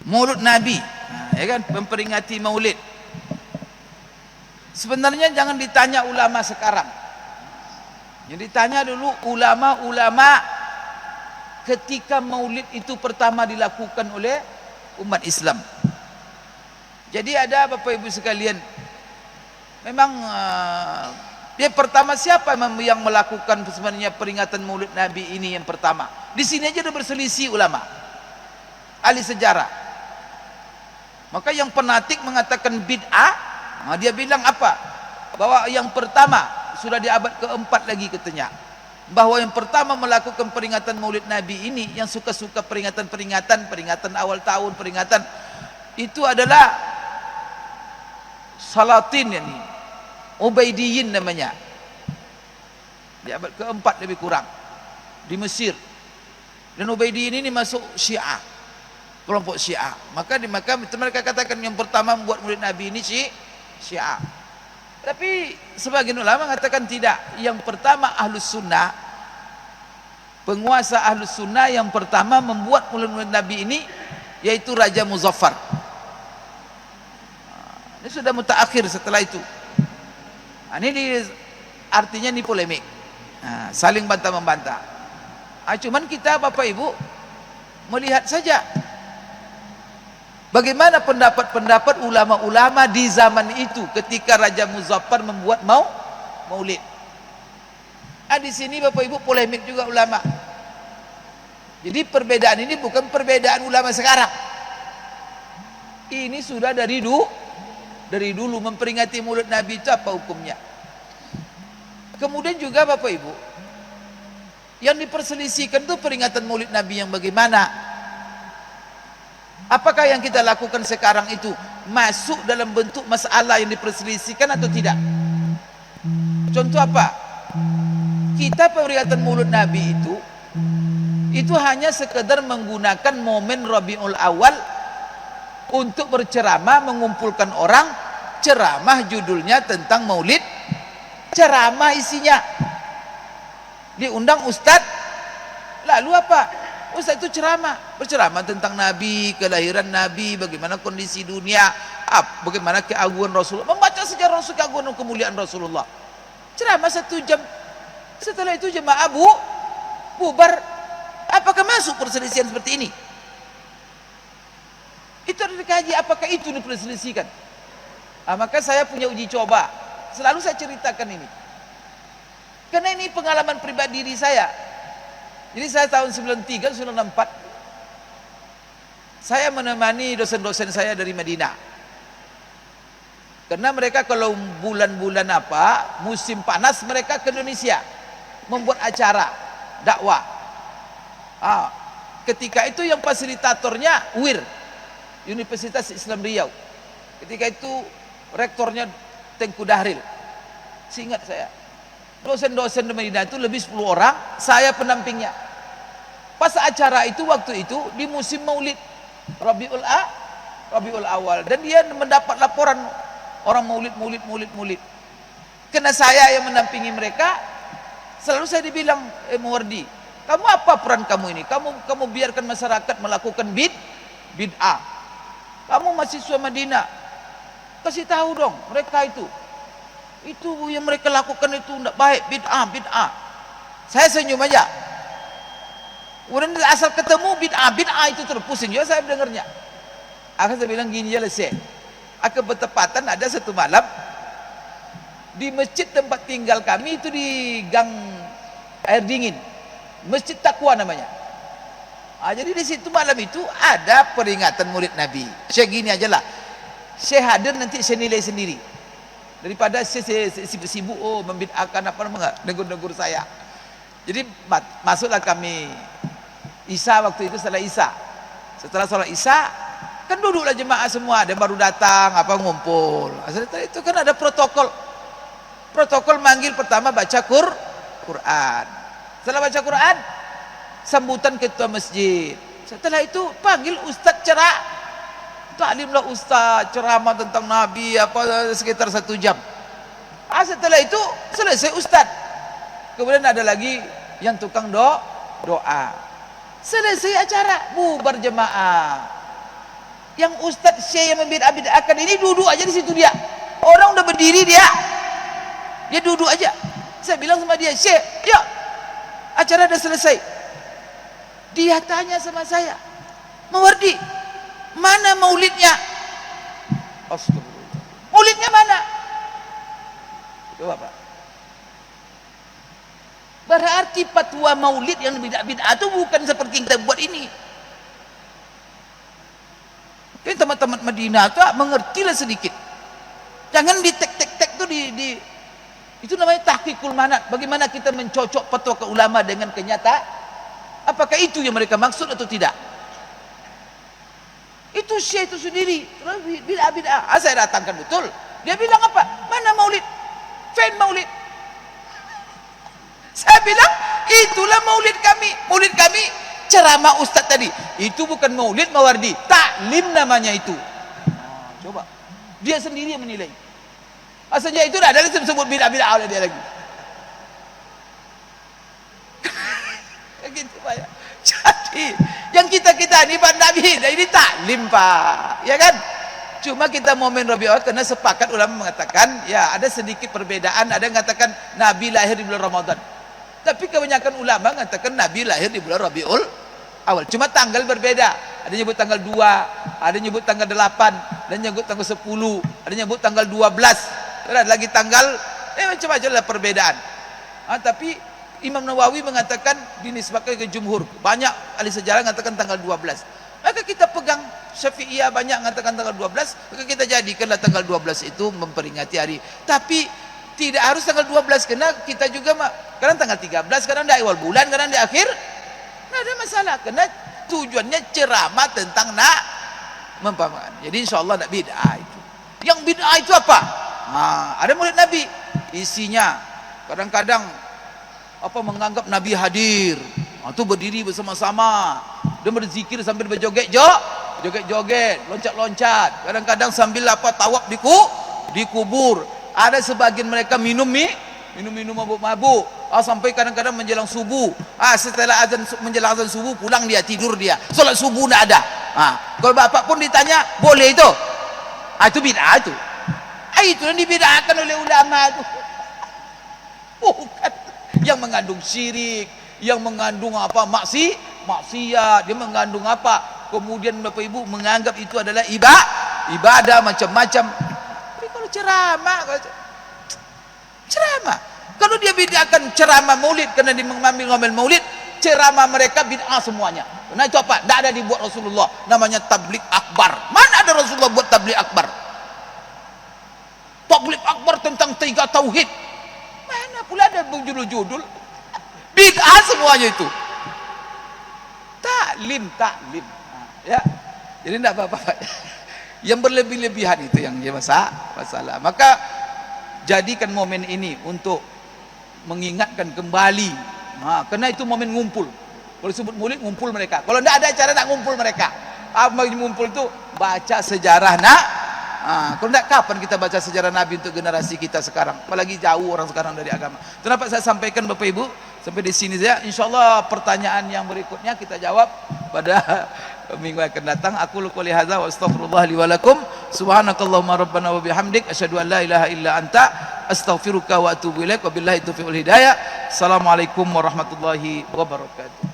Maulud Nabi, ya kan, memperingati Maulid. Sebenarnya jangan ditanya ulama sekarang, yang ditanya dulu ulama-ulama ketika Maulid itu pertama dilakukan oleh umat Islam. Jadi ada Bapak Ibu sekalian, memang yang pertama siapa yang melakukan sebenarnya peringatan Maulid Nabi ini yang pertama? Di sini aja udah berselisih ulama, ahli sejarah. Maka yang penatik mengatakan bid'ah, dia bilang apa? Bahwa yang pertama sudah di abad keempat lagi katanya, bahwa yang pertama melakukan peringatan Maulid Nabi ini, yang suka-suka peringatan awal tahun, peringatan itu adalah Salatin, ini Ubaidiyin namanya, di abad keempat lebih kurang, di Mesir. Dan Ubaidiyin ini masuk Syiah, kelompok Syiah. Maka mereka katakan yang pertama membuat Maulid Nabi ini Syiah. Tapi sebagian ulama mengatakan tidak. Yang pertama Ahlus Sunnah, penguasa Ahlus Sunnah yang pertama membuat Maulid Nabi ini yaitu Raja Muzaffar. Ini sudah mutaakhir setelah itu. Ini artinya ini polemik, saling bantah-membantah. Cuman kita Bapak Ibu melihat saja bagaimana pendapat-pendapat ulama-ulama di zaman itu ketika Raja Muzaffar membuat Maulid. Di sini Bapak Ibu polemik juga ulama. Jadi perbedaan ini bukan perbedaan ulama sekarang. Ini sudah dari dulu memperingati Maulid Nabi itu apa hukumnya. Kemudian juga Bapak Ibu, yang diperselisihkan itu peringatan Maulid Nabi yang bagaimana? Apakah yang kita lakukan sekarang itu masuk dalam bentuk masalah yang diperselisihkan atau tidak? Contoh apa? Kita peringatan Maulid Nabi itu hanya sekedar menggunakan momen Rabiul Awal untuk berceramah, mengumpulkan orang, ceramah judulnya tentang Maulid, ceramah isinya diundang ustadz, lalu apa? Ustadz itu berceramah tentang Nabi, kelahiran Nabi, bagaimana kondisi dunia, bagaimana keagungan Rasulullah, membaca sejarah Rasul, keagungan kemuliaan Rasulullah, ceramah 1 jam. Setelah itu jemaah bubar. Apakah masuk perselisihan seperti ini? Itu ada dikaji apakah itu diperselisihkan. Maka saya punya uji coba, selalu saya ceritakan ini karena ini pengalaman pribadi diri saya. Jadi saya tahun 93, 94 saya menemani dosen-dosen saya dari Madinah, karena mereka kalau bulan-bulan musim panas mereka ke Indonesia membuat acara dakwah. Ketika itu yang fasilitatornya UIR, Universitas Islam Riau. Ketika itu rektornya Tengku Dahril. Seingat saya, dosen-dosen di Madinah itu lebih 10 orang, saya pendampingnya. Pas acara itu waktu itu di musim Maulid Rabiul Awal, dan dia mendapat laporan orang Maulid. Karena saya yang mendampingi mereka, selalu saya dibilang, Muwardi, kamu apa peran kamu ini? Kamu biarkan masyarakat melakukan bid'ah. Kamu mahasiswa Madinah, kasih tahu dong mereka itu yang mereka lakukan itu tidak baik, bid'ah. Saya senyum aja. Kemudian asal ketemu bid'ah itu terpusing juga saya dengarnya. Saya bilang gini aja sih. Bertepatan ada satu malam di masjid tempat tinggal kami itu di Gang Air Dingin, Masjid Taqwa namanya. Jadi di situ malam itu ada peringatan Maulid Nabi. Saya gini aja lah, saya hadir nanti saya nilai sendiri daripada saya sibuk membid'ahkan negur-negur saya. Jadi masuklah kami Isya waktu itu, setelah sholat Isya kan duduklah jemaah semua, ada baru datang ngumpul. Setelah itu kan ada protokol manggil pertama baca Quran. Setelah baca Quran, sambutan ketua masjid. Setelah itu panggil ustaz taklimlah ustaz, ceramah tentang Nabi sekitar 1 jam. Setelah itu selesai ustaz. Kemudian ada lagi yang tukang doa. Selesai acara, bubar jemaah. Yang ustaz syekh yang membid'ah-bid'ahkan ini duduk aja di situ dia. Orang udah berdiri dia duduk aja. Saya bilang sama dia, "Syekh, yuk, acara udah selesai." Dia tanya sama saya, "Mawardi, mana maulidnya?" Astagfirullah. Maulidnya mana? Coba Pak. Berarti fatwa maulid yang bid'ah-bid'ah itu bukan seperti yang kita buat ini. Tapi teman-teman Madinah itu mengertilah sedikit. Jangan di tek-tek-tek itu itu namanya tahqiqul manat. Bagaimana kita mencocok fatwa ke ulama dengan kenyataan? Apakah itu yang mereka maksud atau tidak? Itu syekh itu sendiri bid'ah. Saya datangkan betul. Dia bilang apa? Mana maulid? Fan maulid. Saya bilang itulah maulid kami. Maulid kami ceramah ustaz tadi. Itu bukan maulid Mawardi, taklim namanya itu. Coba. Dia sendiri yang menilai. Asalnya itu dah ada disebut bid'ah oleh dia lagi. Gitu Pak ya. Jadi yang kita ini Pak Nabi, ini taklim Pak, ya kan? Cuma kita momen Rabiul Awal karena sepakat ulama mengatakan ya ada sedikit perbedaan. Ada yang mengatakan Nabi lahir di bulan Ramadan, tapi kebanyakan ulama mengatakan Nabi lahir di bulan Rabiul Awal. Cuma tanggal berbeda. Ada nyebut tanggal 2, ada nyebut tanggal 8, ada nyebut tanggal 10, ada nyebut tanggal 12. Ada lagi tanggal macam-macam lah perbedaan. Tapi Imam Nawawi mengatakan dinisbahkan ke jumhur. Banyak ahli sejarah mengatakan tanggal 12. Maka kita pegang Syafi'iyah banyak mengatakan tanggal 12, maka kita jadikanlah tanggal 12 itu memperingati hari. Tapi tidak harus tanggal 12 karena kita juga kadang tanggal 13, kadang di awal bulan, kadang di akhir. Tidak ada masalah karena tujuannya ceramah tentang mempahami. Jadi insyaallah tidak bid'ah itu. Yang bid'ah itu apa? Ada maulid Nabi, isinya kadang-kadang menganggap Nabi hadir. Itu berdiri bersama-sama, dia berzikir sambil berjoget-joget, loncat-loncat. Kadang-kadang sambil tawaf di kubur. Ada sebagian mereka minum mabuk-mabuk. Sampai kadang-kadang menjelang subuh. Setelah menjelang azan subuh pulang dia tidur dia. Solat subuh tidak ada. Kalau bapak pun ditanya boleh itu. Itu bid'ah itu. Itu yang dibid'ahkan oleh ulama itu. Bukan yang mengandung syirik, yang mengandung maksiat, dia mengandung kemudian Bapak Ibu menganggap itu adalah ibadah macam-macam. Tapi kalau ceramah kalau dia bid'ahkan ceramah maulid karena dia mengambil maulid, ceramah mereka bid'ah semuanya. Nah itu apa? Tidak ada dibuat Rasulullah, namanya tabligh akbar. Mana ada Rasulullah buat tabligh akbar? Tabligh akbar tentang 3 tauhid. Mana pula ada judul-judul? Bid'ah semuanya itu. Taklim. Ya. Jadi tidak apa-apa. Yang berlebih-lebihan itu yang masalah. Maka jadikan momen ini untuk mengingatkan kembali. Karena itu momen ngumpul. Kalau disebut maulid ngumpul mereka. Kalau tidak ada acara nak ngumpul mereka. Ngumpul itu baca sejarah kalau tidak kapan kita baca sejarah Nabi untuk generasi kita sekarang, apalagi jauh orang sekarang dari agama. Kenapa saya sampaikan Bapak Ibu sampai di sini saja. InsyaAllah pertanyaan yang berikutnya kita jawab pada minggu akan datang. Aku qouli hadza wa astaghfirullah li wa lakum. Subhanakallahumma rabbana wa bihamdik asyhadu an la ilaha illa anta astaghfiruka wa atubu ilaik. Wabillahi taufiq wal hidayah. Assalamualaikum warahmatullahi wabarakatuh.